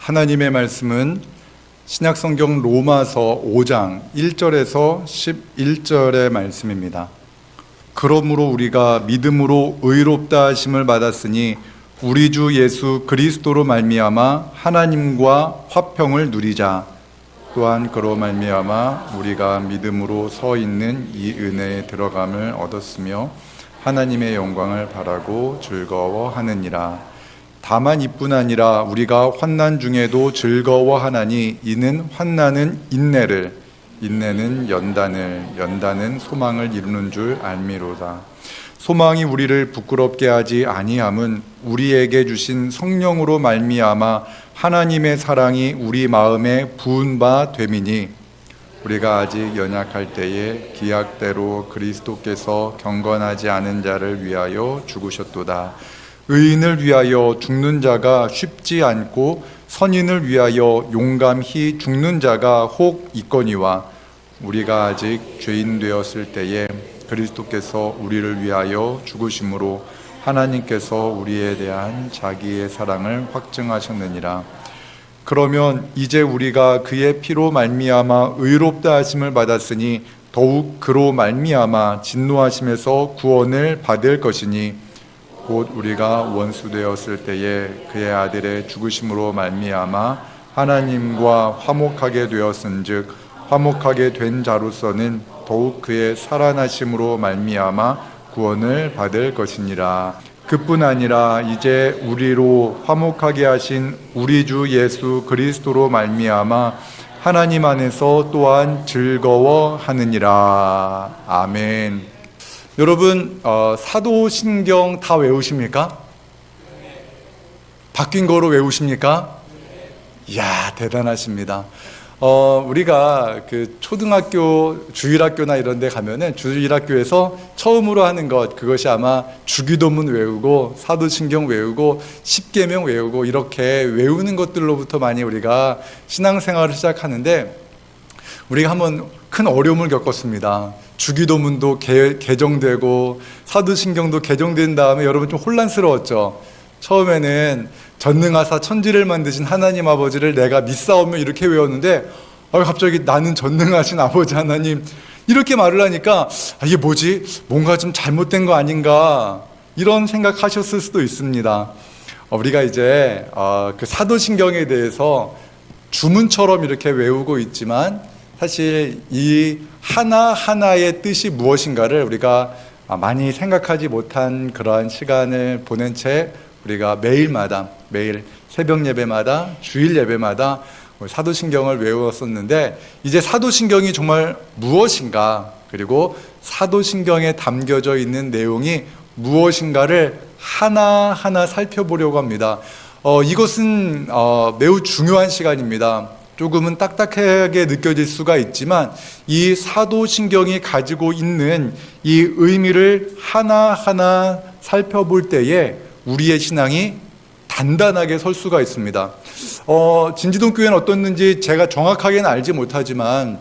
하나님의 말씀은 신약성경 로마서 5장 1절에서 11절의 말씀입니다. 그러므로 우리가 믿음으로 의롭다 하심을 받았으니 우리 주 예수 그리스도로 말미암아 하나님과 화평을 누리자. 또한 그로 말미암아 우리가 믿음으로 서 있는 이 은혜에 들어감을 얻었으며 하나님의 영광을 바라고 즐거워하느니라. 다만 이뿐 아니라 우리가 환난 중에도 즐거워하나니 이는 환난은 인내를, 인내는 연단을, 연단은 소망을 이루는 줄 알미로다. 소망이 우리를 부끄럽게 하지 아니함은 우리에게 주신 성령으로 말미암아 하나님의 사랑이 우리 마음에 부은 바 됨이니 우리가 아직 연약할 때에 기약대로 그리스도께서 경건하지 않은 자를 위하여 죽으셨도다. 의인을 위하여 죽는 자가 쉽지 않고 선인을 위하여 용감히 죽는 자가 혹 있거니와 우리가 아직 죄인 되었을 때에 그리스도께서 우리를 위하여 죽으심으로 하나님께서 우리에 대한 자기의 사랑을 확증하셨느니라. 그러면 이제 우리가 그의 피로 말미암아 의롭다 하심을 받았으니 더욱 그로 말미암아 진노하심에서 구원을 받을 것이니 곧 우리가 원수 되었을 때에 그의 아들의 죽으심으로 말미암아 하나님과 화목하게 되었은즉 화목하게 된 자로서는 더욱 그의 살아나심으로 말미암아 구원을 받을 것이니라. 그뿐 아니라 이제 우리로 화목하게 하신 우리 주 예수 그리스도로 말미암아 하나님 안에서 또한 즐거워하느니라. 아멘. 여러분 사도신경 다 외우십니까? 바뀐 거로 외우십니까? 이야, 대단하십니다. 우리가 그 초등학교 주일학교나 이런 데 가면은 주일학교에서 처음으로 하는 것, 그것이 아마 주기도문 외우고 사도신경 외우고 십계명 외우고 이렇게 외우는 것들로부터 많이 우리가 신앙생활을 시작하는데, 우리가 한번 큰 어려움을 겪었습니다. 주기도문도 개정되고 사도신경도 개정된 다음에 여러분 좀 혼란스러웠죠. 처음에는 전능하사 천지를 만드신 하나님 아버지를 내가 믿사오며 이렇게 외웠는데 갑자기 나는 전능하신 아버지 하나님 이렇게 말을 하니까 이게 뭐지? 뭔가 좀 잘못된 거 아닌가 이런 생각하셨을 수도 있습니다. 우리가 이제 그 사도신경에 대해서 주문처럼 이렇게 외우고 있지만 사실 이 하나하나의 뜻이 무엇인가를 우리가 많이 생각하지 못한 그러한 시간을 보낸 채 우리가 매일 새벽 예배마다 주일 예배마다 사도신경을 외웠었는데, 이제 사도신경이 정말 무엇인가, 그리고 사도신경에 담겨져 있는 내용이 무엇인가를 하나하나 살펴보려고 합니다. 이것은 매우 중요한 시간입니다. 조금은 딱딱하게 느껴질 수가 있지만 이 사도신경이 가지고 있는 이 의미를 하나하나 살펴볼 때에 우리의 신앙이 단단하게 설 수가 있습니다. 진지동 교회는 어떻는지 제가 정확하게는 알지 못하지만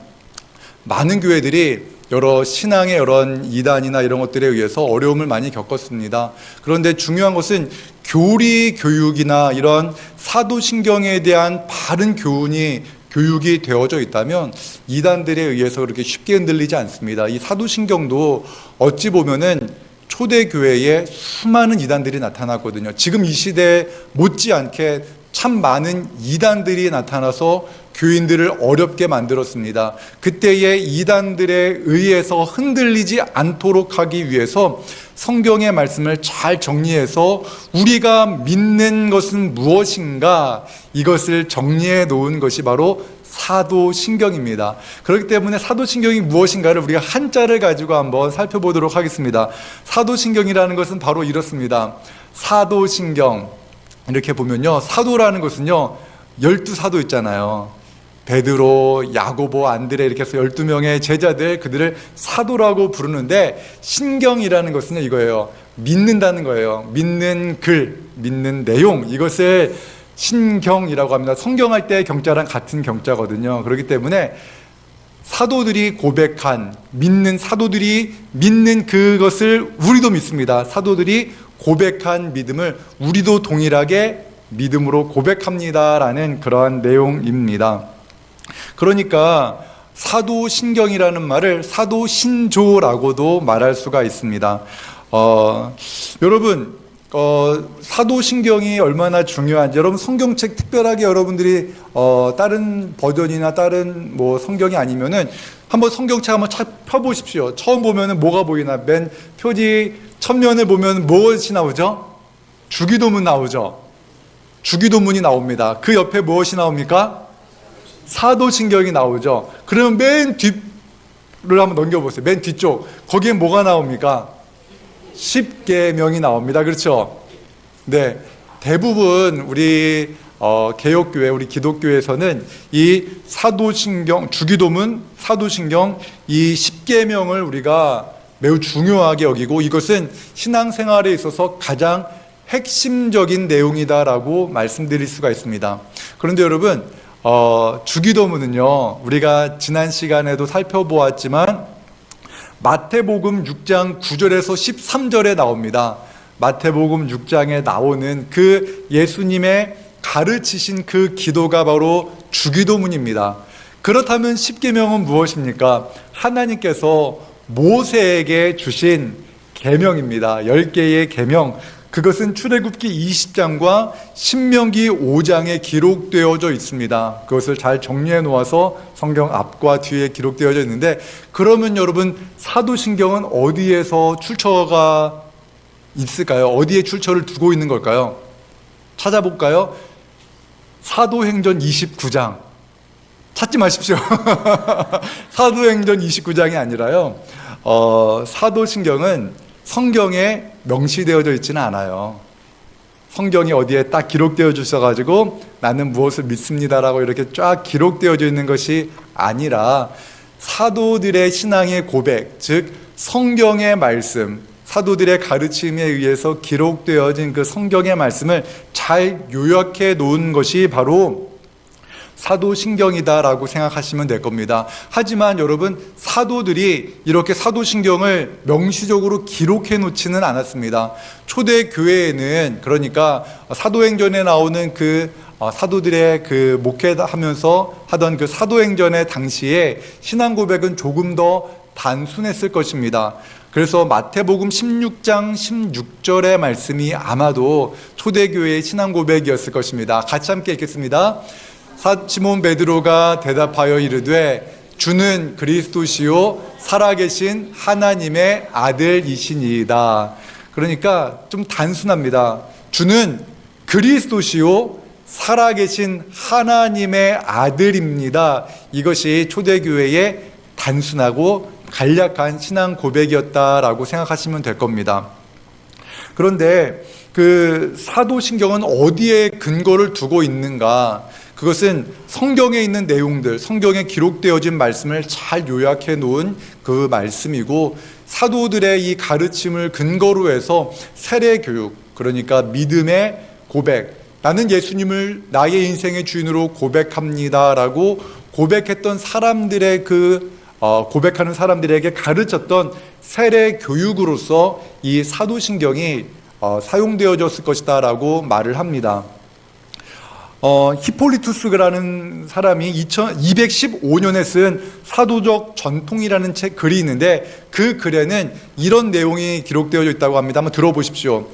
많은 교회들이 여러 신앙의 여러 이단이나 이런 것들에 의해서 어려움을 많이 겪었습니다. 그런데 중요한 것은 교리 교육이나 이런 사도신경에 대한 바른 교육이 되어져 있다면 이단들에 의해서 그렇게 쉽게 흔들리지 않습니다. 이 사도신경도 어찌 보면은 초대교회에 수많은 이단들이 나타났거든요. 지금 이 시대에 못지않게 참 많은 이단들이 나타나서 교인들을 어렵게 만들었습니다. 그때의 이단들에 의해서 흔들리지 않도록 하기 위해서 성경의 말씀을 잘 정리해서 우리가 믿는 것은 무엇인가, 이것을 정리해 놓은 것이 바로 사도신경입니다. 그렇기 때문에 사도신경이 무엇인가를 우리가 한자를 가지고 한번 살펴보도록 하겠습니다. 사도신경이라는 것은 바로 이렇습니다. 사도신경, 이렇게 보면요, 사도라는 것은요 12사도 있잖아요. 베드로, 야고보, 안드레 이렇게 해서 12명의 제자들, 그들을 사도라고 부르는데, 신경이라는 것은요 이거예요. 믿는다는 거예요. 믿는 글, 믿는 내용, 이것을 신경이라고 합니다. 성경할 때 경자랑 같은 경자거든요. 그렇기 때문에 사도들이 고백한, 믿는 사도들이 믿는 그것을 우리도 믿습니다. 사도들이 고백한 믿음을 우리도 동일하게 믿음으로 고백합니다라는 그러한 내용입니다. 그러니까 사도신경이라는 말을 사도신조라고도 말할 수가 있습니다. 여러분, 사도신경이 얼마나 중요한지, 여러분 성경책 특별하게 여러분들이 다른 버전이나 다른 뭐 성경이 아니면은 한번 성경책 한번 펴보십시오. 처음 보면은 뭐가 보이나? 맨 표지 첫면을 보면 무엇이 나오죠? 주기도문 나오죠. 주기도문이 나옵니다. 그 옆에 무엇이 나옵니까? 사도신경이 나오죠. 그러면 맨 뒷을 한번 넘겨보세요. 맨 뒤쪽. 거기에 뭐가 나옵니까? 십계명이 나옵니다. 그렇죠? 네. 대부분 우리 개혁교회, 우리 기독교에서는 이 사도신경, 주기도문, 사도신경, 이 십계명을 우리가 매우 중요하게 여기고 이것은 신앙생활에 있어서 가장 핵심적인 내용이다라고 말씀드릴 수가 있습니다. 그런데 여러분, 주기도문은요, 우리가 지난 시간에도 살펴보았지만 마태복음 6장 9절에서 13절에 나옵니다. 마태복음 6장에 나오는 그 예수님의 가르치신 그 기도가 바로 주기도문입니다. 그렇다면 십계명은 무엇입니까? 하나님께서 모세에게 주신 계명입니다. 10개의 계명. 그것은 출애굽기 20장과 신명기 5장에 기록되어져 있습니다. 그것을 잘 정리해 놓아서 성경 앞과 뒤에 기록되어져 있는데, 그러면 여러분 사도신경은 어디에서 출처가 있을까요? 어디에 출처를 두고 있는 걸까요? 찾아볼까요? 사도행전 29장. 찾지 마십시오. 사도행전 29장이 아니라요, 사도신경은 성경에 명시되어져 있지는 않아요. 성경이 어디에 딱 기록되어 주셔가지고 나는 무엇을 믿습니다라고 이렇게 쫙 기록되어져 있는 것이 아니라 사도들의 신앙의 고백, 즉 성경의 말씀, 사도들의 가르침에 의해서 기록되어진 그 성경의 말씀을 잘 요약해 놓은 것이 바로 사도신경이다라고 생각하시면 될 겁니다. 하지만 여러분, 사도들이 이렇게 사도신경을 명시적으로 기록해 놓지는 않았습니다. 초대 교회에는, 그러니까 사도행전에 나오는 그 사도들의 그 목회하면서 하던 그 사도행전의 당시에 신앙 고백은 조금 더 단순했을 것입니다. 그래서 마태복음 16장 16절의 말씀이 아마도 초대교회의 신앙 고백이었을 것입니다. 같이 함께 읽겠습니다. 시몬 베드로가 대답하여 이르되 주는 그리스도시요 살아계신 하나님의 아들이시니이다. 그러니까 좀 단순합니다. 주는 그리스도시요 살아계신 하나님의 아들입니다. 이것이 초대교회의 단순하고 간략한 신앙 고백이었다라고 생각하시면 될 겁니다. 그런데 그 사도신경은 어디에 근거를 두고 있는가? 그것은 성경에 있는 내용들, 성경에 기록되어진 말씀을 잘 요약해 놓은 그 말씀이고, 사도들의 이 가르침을 근거로 해서 세례 교육, 그러니까 믿음의 고백, 나는 예수님을 나의 인생의 주인으로 고백합니다라고 고백했던 사람들의 고백하는 사람들에게 가르쳤던 세례 교육으로서 이 사도신경이 사용되어졌을 것이다라고 말을 합니다. 히폴리투스라는 사람이 215년에 쓴 사도적 전통이라는 글이 있는데, 그 글에는 이런 내용이 기록되어 있다고 합니다. 한번 들어보십시오.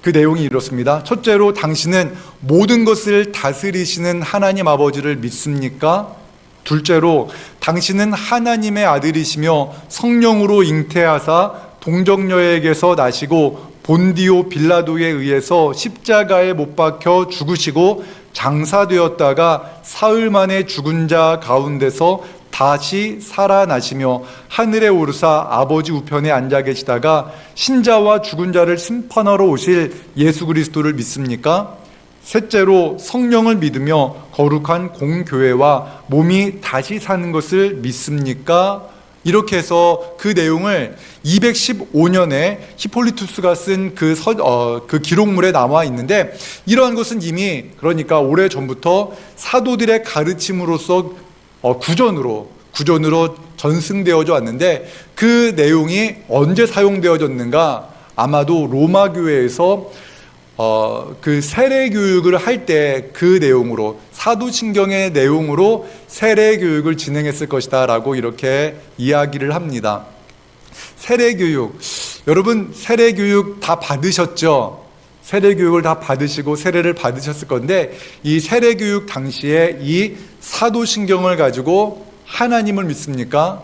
그 내용이 이렇습니다. 첫째로, 당신은 모든 것을 다스리시는 하나님 아버지를 믿습니까? 둘째로, 당신은 하나님의 아들이시며 성령으로 잉태하사 동정녀에게서 나시고 본디오 빌라도에 의해서 십자가에 못 박혀 죽으시고 장사되었다가 사흘 만에 죽은 자 가운데서 다시 살아나시며 하늘에 오르사 아버지 우편에 앉아 계시다가 신자와 죽은 자를 심판하러 오실 예수 그리스도를 믿습니까? 셋째로, 성령을 믿으며 거룩한 공교회와 몸이 다시 사는 것을 믿습니까? 이렇게 해서 그 내용을 215년에 히폴리투스가 쓴 그 기록물에 나와 있는데, 이러한 것은 이미, 그러니까 오래전부터 사도들의 가르침으로서 구전으로 전승되어져 왔는데, 그 내용이 언제 사용되어졌는가? 아마도 로마 교회에서 그 세례 교육을 할 때 그 내용으로, 사도신경의 내용으로 세례 교육을 진행했을 것이다 라고 이렇게 이야기를 합니다. 세례 교육, 여러분 세례 교육 다 받으셨죠? 세례 교육을 다 받으시고 세례를 받으셨을 건데, 이 세례 교육 당시에 이 사도신경을 가지고 하나님을 믿습니까?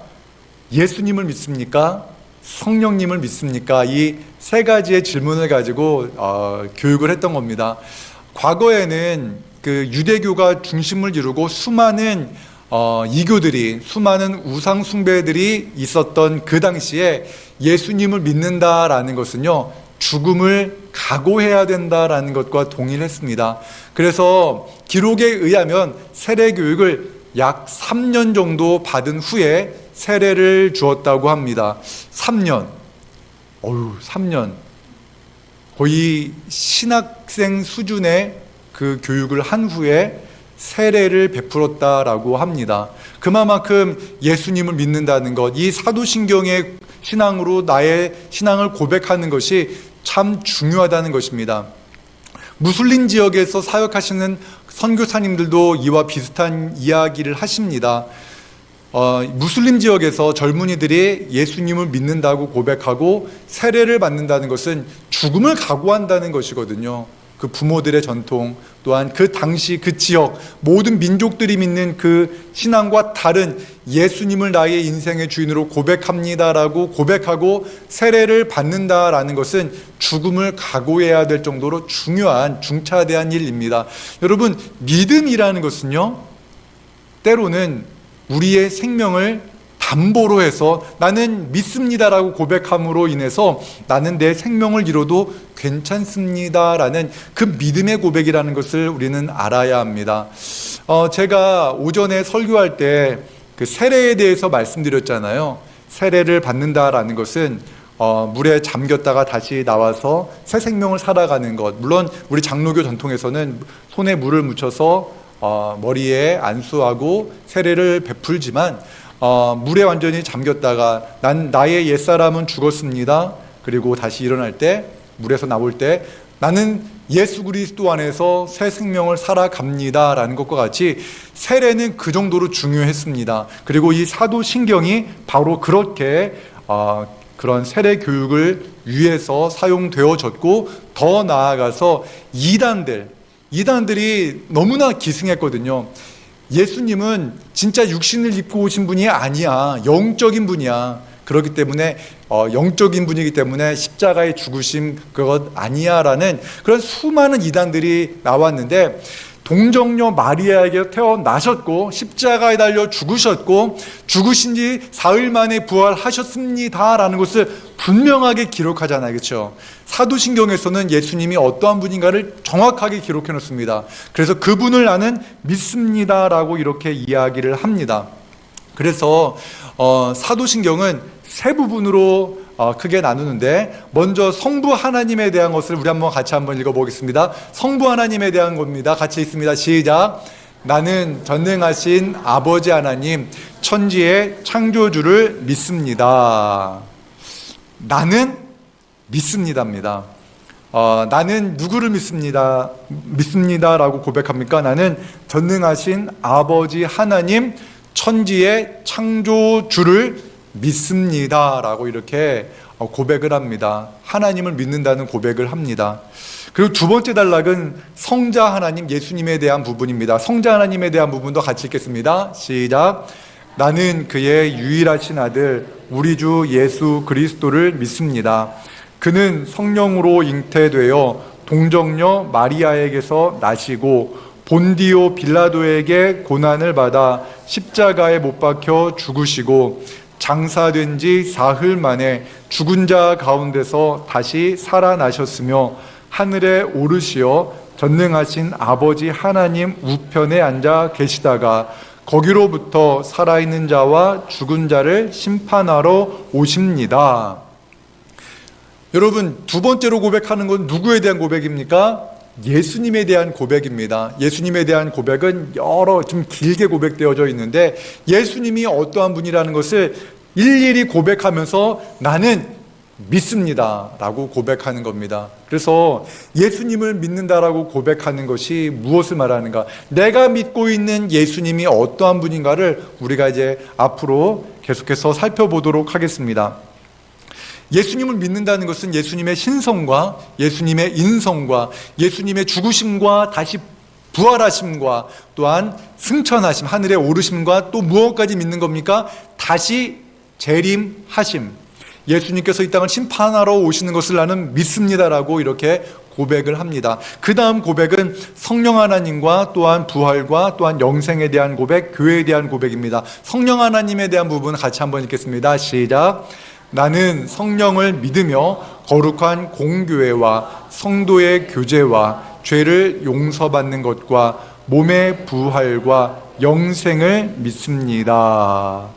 예수님을 믿습니까? 성령님을 믿습니까? 이 세 가지의 질문을 가지고 교육을 했던 겁니다. 과거에는 그 유대교가 중심을 이루고 수많은 이교들이, 수많은 우상 숭배들이 있었던 그 당시에 예수님을 믿는다라는 것은요, 죽음을 각오해야 된다라는 것과 동일했습니다. 그래서 기록에 의하면 세례 교육을 약 3년 정도 받은 후에 세례를 주었다고 합니다. 3년. 3년. 거의 신학생 수준의 그 교육을 한 후에 세례를 베풀었다라고 합니다. 그만큼 예수님을 믿는다는 것, 이 사도신경의 신앙으로 나의 신앙을 고백하는 것이 참 중요하다는 것입니다. 무슬림 지역에서 사역하시는 선교사님들도 이와 비슷한 이야기를 하십니다. 무슬림 지역에서 젊은이들이 예수님을 믿는다고 고백하고 세례를 받는다는 것은 죽음을 각오한다는 것이거든요. 그 부모들의 전통, 또한 그 당시 그 지역 모든 민족들이 믿는 그 신앙과 다른 예수님을 나의 인생의 주인으로 고백합니다라고 고백하고 세례를 받는다라는 것은 죽음을 각오해야 될 정도로 중요한 중차대한 일입니다. 여러분, 믿음이라는 것은요, 때로는 우리의 생명을 담보로 해서 나는 믿습니다라고 고백함으로 인해서 나는 내 생명을 잃어도 괜찮습니다라는 그 믿음의 고백이라는 것을 우리는 알아야 합니다. 제가 오전에 설교할 때 그 세례에 대해서 말씀드렸잖아요. 세례를 받는다라는 것은 물에 잠겼다가 다시 나와서 새 생명을 살아가는 것. 물론 우리 장로교 전통에서는 손에 물을 묻혀서 머리에 안수하고 세례를 베풀지만 물에 완전히 잠겼다가 나의 옛사람은 죽었습니다. 그리고 다시 일어날 때, 물에서 나올 때 나는 예수 그리스도 안에서 새 생명을 살아갑니다 라는 것과 같이 세례는 그 정도로 중요했습니다. 그리고 이 사도신경이 바로 그렇게 그런 세례 교육을 위해서 사용되어졌고, 더 나아가서 이단들이 너무나 기승했거든요. 예수님은 진짜 육신을 입고 오신 분이 아니야. 영적인 분이야. 그렇기 때문에 영적인 분이기 때문에 십자가에 죽으심 그것 아니야 라는 그런 수많은 이단들이 나왔는데, 동정녀 마리아에게 태어나셨고 십자가에 달려 죽으셨고 죽으신 지 사흘 만에 부활하셨습니다 라는 것을 분명하게 기록하잖아요. 그렇죠? 사도신경에서는 예수님이 어떠한 분인가를 정확하게 기록해 놓습니다. 그래서 그분을 나는 믿습니다 라고 이렇게 이야기를 합니다. 그래서 사도신경은 세 부분으로 크게 나누는데, 먼저 성부 하나님에 대한 것을 우리 같이 한번 읽어보겠습니다. 성부 하나님에 대한 겁니다. 같이 읽습니다. 시작. 나는 전능하신 아버지 하나님, 천지의 창조주를 믿습니다. 나는 믿습니다입니다. 나는 누구를 믿습니다라고 고백합니까? 나는 전능하신 아버지 하나님, 천지의 창조주를 믿습니다라고 이렇게 고백을 합니다. 하나님을 믿는다는 고백을 합니다. 그리고 두 번째 단락은 성자 하나님, 예수님에 대한 부분입니다. 성자 하나님에 대한 부분도 같이 읽겠습니다. 시작. 나는 그의 유일하신 아들 우리 주 예수 그리스도를 믿습니다. 그는 성령으로 잉태되어 동정녀 마리아에게서 나시고 본디오 빌라도에게 고난을 받아 십자가에 못 박혀 죽으시고 장사된 지 사흘 만에 죽은 자 가운데서 다시 살아나셨으며 하늘에 오르시어 전능하신 아버지 하나님 우편에 앉아 계시다가 거기로부터 살아있는 자와 죽은 자를 심판하러 오십니다. 여러분, 두 번째로 고백하는 건 누구에 대한 고백입니까? 예수님에 대한 고백입니다. 예수님에 대한 고백은 좀 길게 고백되어져 있는데, 예수님이 어떠한 분이라는 것을 일일이 고백하면서 나는 믿습니다 라고 고백하는 겁니다. 그래서 예수님을 믿는다라고 고백하는 것이 무엇을 말하는가? 내가 믿고 있는 예수님이 어떠한 분인가를 우리가 이제 앞으로 계속해서 살펴보도록 하겠습니다. 예수님을 믿는다는 것은 예수님의 신성과 예수님의 인성과 예수님의 죽으심과 다시 부활하심과 또한 승천하심, 하늘에 오르심과 또 무엇까지 믿는 겁니까? 다시 재림하심. 예수님께서 이 땅을 심판하러 오시는 것을 나는 믿습니다라고 이렇게 고백을 합니다. 그 다음 고백은 성령 하나님과 또한 부활과 또한 영생에 대한 고백, 교회에 대한 고백입니다. 성령 하나님에 대한 부분 같이 한번 읽겠습니다. 시작. 나는 성령을 믿으며 거룩한 공교회와 성도의 교제와 죄를 용서받는 것과 몸의 부활과 영생을 믿습니다.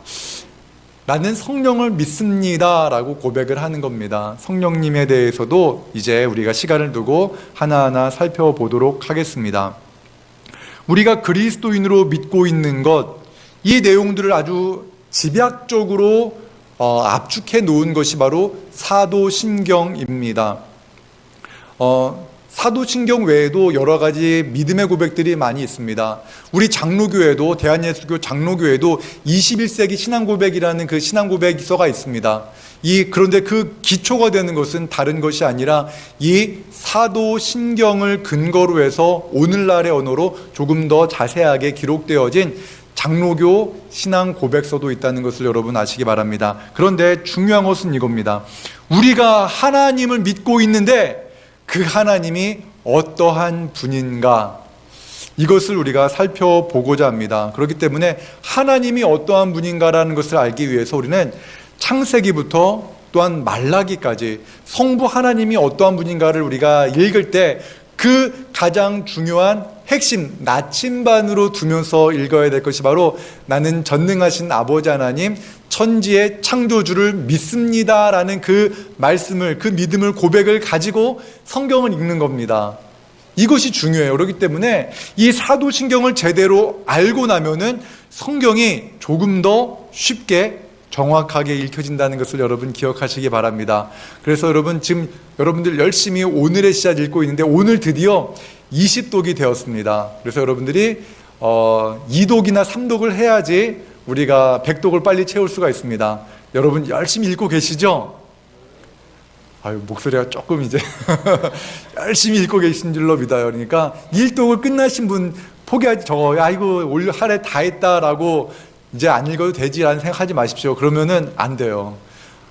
나는 성령을 믿습니다 라고 고백을 하는 겁니다. 성령님에 대해서도 이제 우리가 시간을 두고 하나하나 살펴보도록 하겠습니다. 우리가 그리스도인으로 믿고 있는 것, 이 내용들을 아주 집약적으로 압축해 놓은 것이 바로 사도신경입니다. 사도신경 외에도 여러 가지 믿음의 고백들이 많이 있습니다. 우리 장로교회도, 대한예수교 장로교회도 21세기 신앙고백이라는 그 신앙고백서가 있습니다. 그런데 그 기초가 되는 것은 다른 것이 아니라 이 사도신경을 근거로 해서 오늘날의 언어로 조금 더 자세하게 기록되어진 장로교 신앙 고백서도 있다는 것을 여러분 아시기 바랍니다. 그런데 중요한 것은 이겁니다. 우리가 하나님을 믿고 있는데 그 하나님이 어떠한 분인가, 이것을 우리가 살펴보고자 합니다. 그렇기 때문에 하나님이 어떠한 분인가라는 것을 알기 위해서 우리는 창세기부터 또한 말라기까지 성부 하나님이 어떠한 분인가를 우리가 읽을 때 그 가장 중요한 핵심 나침반으로 두면서 읽어야 될 것이 바로 나는 전능하신 아버지 하나님 천지의 창조주를 믿습니다라는 그 말씀을, 그 믿음을, 고백을 가지고 성경을 읽는 겁니다. 이것이 중요해요. 그렇기 때문에 이 사도신경을 제대로 알고 나면은 성경이 조금 더 쉽게 정확하게 읽혀진다는 것을 여러분 기억하시기 바랍니다. 그래서 여러분 지금 여러분들 열심히 오늘의 씨앗 읽고 있는데 오늘 드디어 20독이 되었습니다. 그래서 여러분들이 2독이나 3독을 해야지 우리가 100독을 빨리 채울 수가 있습니다. 여러분 열심히 읽고 계시죠? 아유, 목소리가 조금 이제 열심히 읽고 계신 줄로 믿어요. 그러니까 1독을 끝나신 분 포기하지, 아이고 올 한 해 다 했다라고 이제 안 읽어도 되지라는 생각하지 마십시오. 그러면은 안 돼요.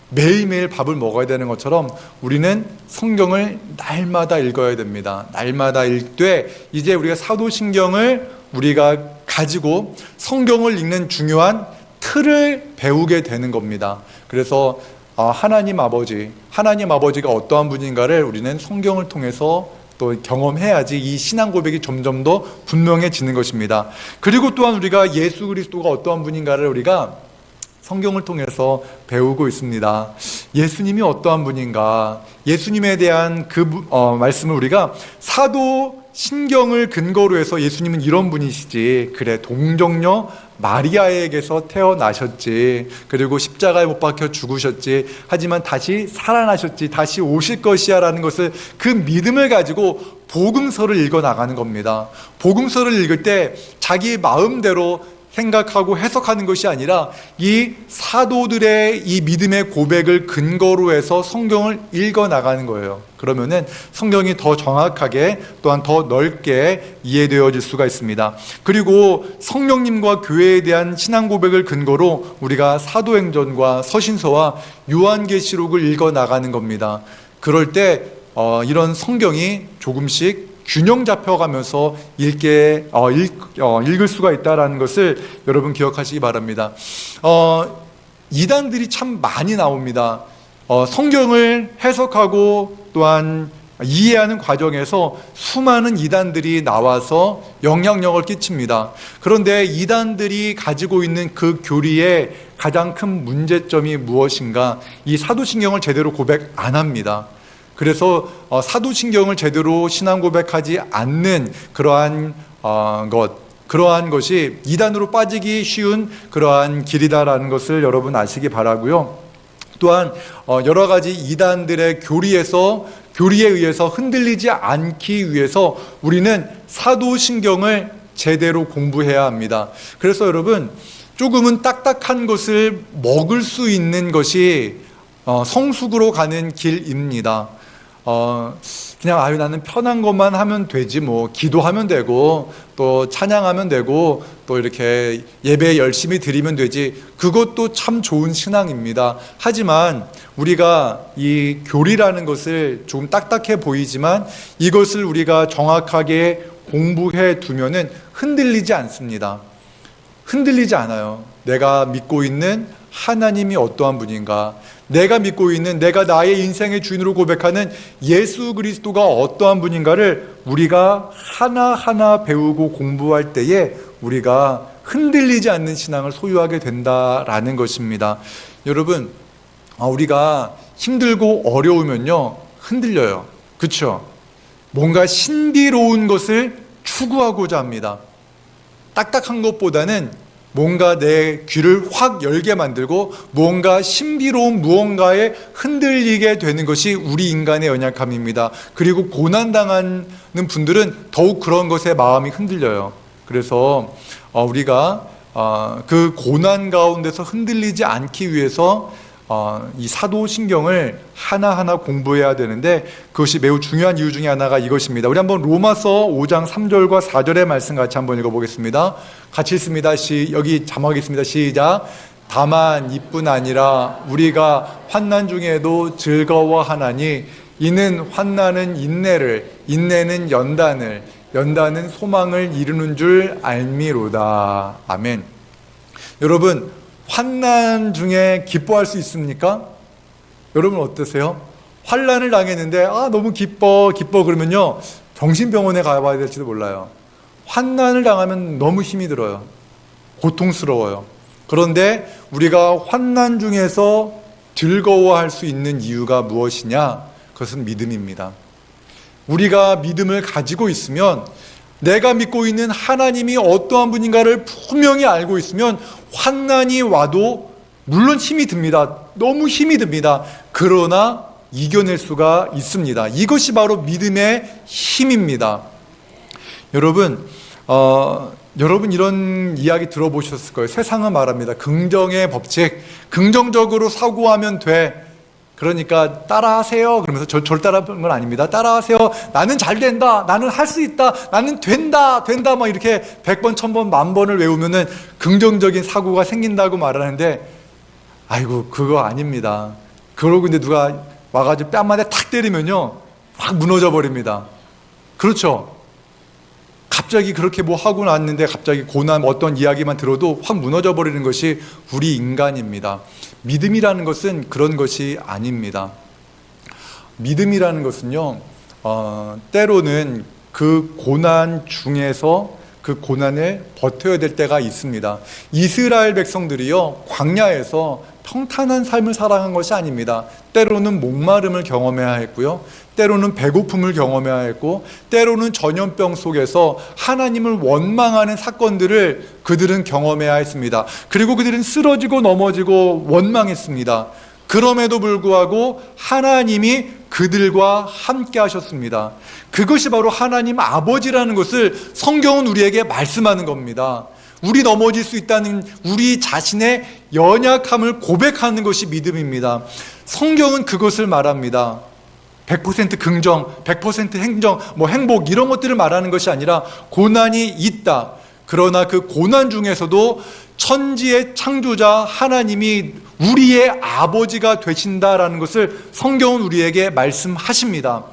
매일매일 밥을 먹어야 되는 것처럼 우리는 성경을 날마다 읽어야 됩니다. 날마다 읽되 이제 우리가 사도신경을 우리가 가지고 성경을 읽는 중요한 틀을 배우게 되는 겁니다. 그래서 하나님 아버지가 어떠한 분인가를 우리는 성경을 통해서 또 경험해야지 이 신앙 고백이 점점 더 분명해지는 것입니다. 그리고 또한 우리가 예수 그리스도가 어떠한 분인가를 우리가 성경을 통해서 배우고 있습니다. 예수님이 어떠한 분인가, 예수님에 대한 그 말씀을 우리가 사도신경을 근거로 해서 예수님은 이런 분이시지, 그래 동정녀 마리아에게서 태어나셨지, 그리고 십자가에 못 박혀 죽으셨지, 하지만 다시 살아나셨지, 다시 오실 것이야 라는 것을, 그 믿음을 가지고 복음서를 읽어 나가는 겁니다. 복음서를 읽을 때 자기 마음대로 생각하고 해석하는 것이 아니라 이 사도들의 이 믿음의 고백을 근거로 해서 성경을 읽어 나가는 거예요. 그러면은 성경이 더 정확하게 또한 더 넓게 이해되어질 수가 있습니다. 그리고 성령님과 교회에 대한 신앙 고백을 근거로 우리가 사도행전과 서신서와 요한계시록을 읽어 나가는 겁니다. 그럴 때 이런 성경이 조금씩 균형 잡혀가면서 읽을 수가 있다는 것을 여러분 기억하시기 바랍니다. 이단들이 참 많이 나옵니다. 성경을 해석하고 또한 이해하는 과정에서 수많은 이단들이 나와서 영향력을 끼칩니다. 그런데 이단들이 가지고 있는 그 교리의 가장 큰 문제점이 무엇인가? 이 사도신경을 제대로 고백 안 합니다. 그래서 사도신경을 제대로 신앙 고백하지 않는 그러한 것이 이단으로 빠지기 쉬운 그러한 길이다라는 것을 여러분 아시기 바라고요. 또한 여러 가지 이단들의 교리에 의해서 흔들리지 않기 위해서 우리는 사도신경을 제대로 공부해야 합니다. 그래서 여러분, 조금은 딱딱한 것을 먹을 수 있는 것이 성숙으로 가는 길입니다. 그냥 나는 편한 것만 하면 되지, 뭐 기도하면 되고 또 찬양하면 되고 또 이렇게 예배 열심히 드리면 되지, 그것도 참 좋은 신앙입니다. 하지만 우리가 이 교리라는 것을 조금 딱딱해 보이지만 이것을 우리가 정확하게 공부해 두면은 흔들리지 않습니다. 흔들리지 않아요. 내가 믿고 있는 하나님이 어떠한 분인가, 내가 믿고 있는, 내가 나의 인생의 주인으로 고백하는 예수 그리스도가 어떠한 분인가를 우리가 하나하나 배우고 공부할 때에 우리가 흔들리지 않는 신앙을 소유하게 된다라는 것입니다. 여러분, 우리가 힘들고 어려우면요 흔들려요. 그렇죠? 뭔가 신비로운 것을 추구하고자 합니다. 딱딱한 것보다는 뭔가 내 귀를 확 열게 만들고 뭔가 신비로운 무언가에 흔들리게 되는 것이 우리 인간의 연약함입니다. 그리고 고난당하는 분들은 더욱 그런 것에 마음이 흔들려요. 그래서 우리가 그 고난 가운데서 흔들리지 않기 위해서 이 사도신경을 하나하나 공부해야 되는데, 그것이 매우 중요한 이유 중에 하나가 이것입니다. 우리 한번 로마서 5장 3절과 4절의 말씀 같이 한번 읽어보겠습니다. 같이 읽습니다. 여기 자막이 있습니다. 시작. 다만 이뿐 아니라 우리가 환난 중에도 즐거워하나니 이는 환난은 인내를, 인내는 연단을, 연단은 소망을 이루는 줄 알미로다. 아멘. 여러분, 환난 중에 기뻐할 수 있습니까? 여러분 어떠세요? 환난을 당했는데 너무 기뻐 그러면요 정신병원에 가봐야 될지도 몰라요. 환난을 당하면 너무 힘이 들어요. 고통스러워요. 그런데 우리가 환난 중에서 즐거워할 수 있는 이유가 무엇이냐? 그것은 믿음입니다. 우리가 믿음을 가지고 있으면, 내가 믿고 있는 하나님이 어떠한 분인가를 분명히 알고 있으면 환난이 와도 물론 힘이 듭니다. 너무 힘이 듭니다. 그러나 이겨낼 수가 있습니다. 이것이 바로 믿음의 힘입니다. 여러분 이런 이야기 들어보셨을 거예요. 세상은 말합니다. 긍정의 법칙, 긍정적으로 사고하면 돼. 그러니까 따라하세요 그러면서 절 따라하는 건 아닙니다. 따라하세요. 나는 잘 된다, 나는 할 수 있다, 나는 된다 막 이렇게 100번 1000번 10,000번을 외우면은 긍정적인 사고가 생긴다고 말하는데, 아이고 그거 아닙니다. 그러고 근데 누가 와가지고 뺨만에 탁 때리면요 확 무너져 버립니다. 그렇죠? 갑자기 그렇게 뭐 하고 났는데 갑자기 고난 어떤 이야기만 들어도 확 무너져 버리는 것이 우리 인간입니다. 믿음이라는 것은 그런 것이 아닙니다. 믿음이라는 것은요 때로는 그 고난 중에서 그 고난을 버텨야 될 때가 있습니다. 이스라엘 백성들이요 광야에서 평탄한 삶을 살아간 것이 아닙니다. 때로는 목마름을 경험해야 했고요, 때로는 배고픔을 경험해야 했고, 때로는 전염병 속에서 하나님을 원망하는 사건들을 그들은 경험해야 했습니다. 그리고 그들은 쓰러지고 넘어지고 원망했습니다. 그럼에도 불구하고 하나님이 그들과 함께 하셨습니다. 그것이 바로 하나님 아버지라는 것을 성경은 우리에게 말씀하는 겁니다. 우리 넘어질 수 있다는 우리 자신의 연약함을 고백하는 것이 믿음입니다. 성경은 그것을 말합니다. 100% 긍정, 100% 행복 이런 것들을 말하는 것이 아니라 고난이 있다. 그러나 그 고난 중에서도 천지의 창조자 하나님이 우리의 아버지가 되신다라는 것을 성경은 우리에게 말씀하십니다.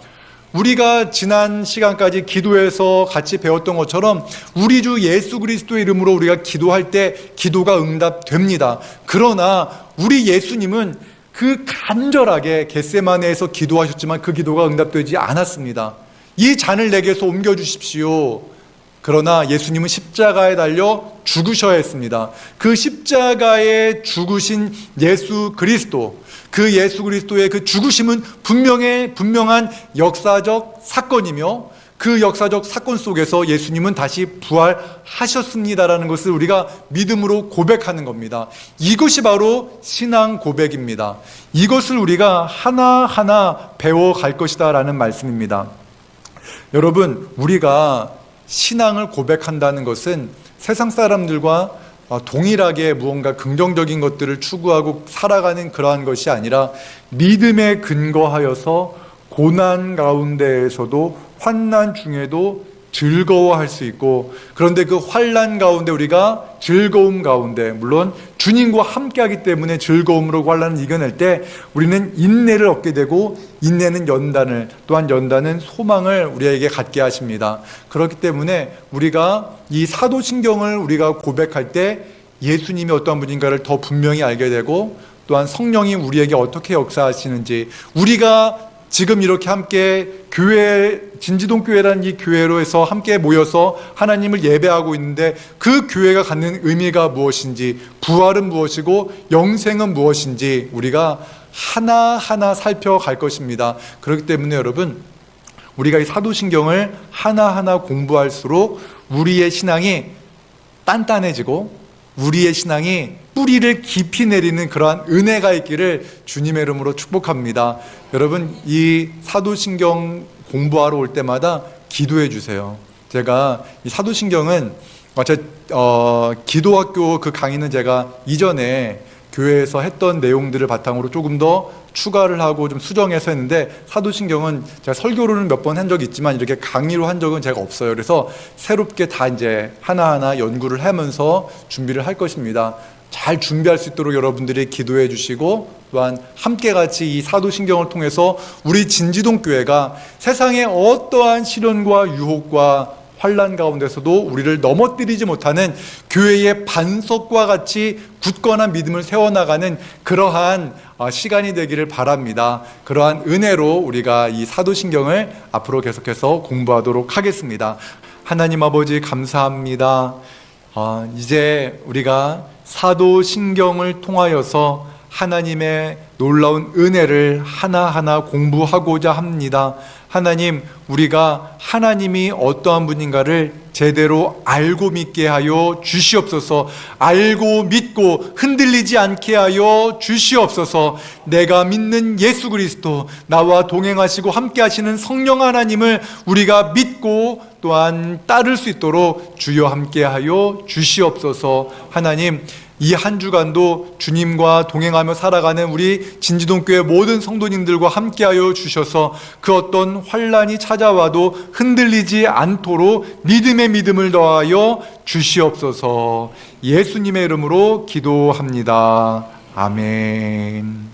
우리가 지난 시간까지 기도해서 같이 배웠던 것처럼 우리 주 예수 그리스도의 이름으로 우리가 기도할 때 기도가 응답됩니다. 그러나 우리 예수님은 그 간절하게 겟세마네에서 기도하셨지만 그 기도가 응답되지 않았습니다. 이 잔을 내게서 옮겨주십시오. 그러나 예수님은 십자가에 달려 죽으셔야 했습니다. 그 십자가에 죽으신 예수 그리스도, 그 예수 그리스도의 그 죽으심은 분명한 역사적 사건이며, 그 역사적 사건 속에서 예수님은 다시 부활하셨습니다라는 것을 우리가 믿음으로 고백하는 겁니다. 이것이 바로 신앙 고백입니다. 이것을 우리가 하나하나 배워갈 것이다 라는 말씀입니다. 여러분, 우리가 신앙을 고백한다는 것은 세상 사람들과 동일하게 무언가 긍정적인 것들을 추구하고 살아가는 그러한 것이 아니라 믿음에 근거하여서 고난 가운데에서도 환난 중에도 즐거워할 수 있고, 그런데 그 환난 가운데 우리가 즐거움 가운데, 물론 주님과 함께하기 때문에 즐거움으로 환난을 이겨낼 때 우리는 인내를 얻게 되고, 인내는 연단을, 또한 연단은 소망을 우리에게 갖게 하십니다. 그렇기 때문에 우리가 이 사도신경을 우리가 고백할 때 예수님이 어떠한 분인가를 더 분명히 알게 되고, 또한 성령이 우리에게 어떻게 역사하시는지, 우리가 지금 이렇게 함께 교회, 진지동 교회라는 이 교회로 해서 함께 모여서 하나님을 예배하고 있는데 그 교회가 갖는 의미가 무엇인지, 부활은 무엇이고 영생은 무엇인지 우리가 하나하나 살펴갈 것입니다. 그렇기 때문에 여러분, 우리가 이 사도신경을 하나하나 공부할수록 우리의 신앙이 단단해지고 우리의 신앙이 뿌리를 깊이 내리는 그러한 은혜가 있기를 주님의 이름으로 축복합니다. 여러분, 이 사도신경 공부하러 올 때마다 기도해 주세요. 제가 이 사도신경은 기도학교 그 강의는 제가 이전에 교회에서 했던 내용들을 바탕으로 조금 더 추가를 하고 좀 수정해서 했는데, 사도신경은 제가 설교로는 몇 번 한 적이 있지만 이렇게 강의로 한 적은 제가 없어요. 그래서 새롭게 다 이제 하나하나 연구를 하면서 준비를 할 것입니다. 잘 준비할 수 있도록 여러분들이 기도해 주시고, 또한 함께 같이 이 사도신경을 통해서 우리 진지동 교회가 세상의 어떠한 시련과 유혹과 환난 가운데서도 우리를 넘어뜨리지 못하는 교회의 반석과 같이 굳건한 믿음을 세워나가는 그러한 시간이 되기를 바랍니다. 그러한 은혜로 우리가 이 사도신경을 앞으로 계속해서 공부하도록 하겠습니다. 하나님 아버지, 감사합니다. 이제 우리가 사도신경을 통하여서 하나님의 놀라운 은혜를 하나하나 공부하고자 합니다. 하나님, 우리가 하나님이 어떠한 분인가를 제대로 알고 믿게 하여 주시옵소서. 알고 믿고 흔들리지 않게 하여 주시옵소서. 내가 믿는 예수 그리스도, 나와 동행하시고 함께 하시는 성령 하나님을 우리가 믿고 또한 따를 수 있도록 주여 함께 하여 주시옵소서. 하나님, 이 한 주간도 주님과 동행하며 살아가는 우리 진지동교회 모든 성도님들과 함께하여 주셔서 그 어떤 환난이 찾아와도 흔들리지 않도록 믿음의 믿음을 더하여 주시옵소서. 예수님의 이름으로 기도합니다. 아멘.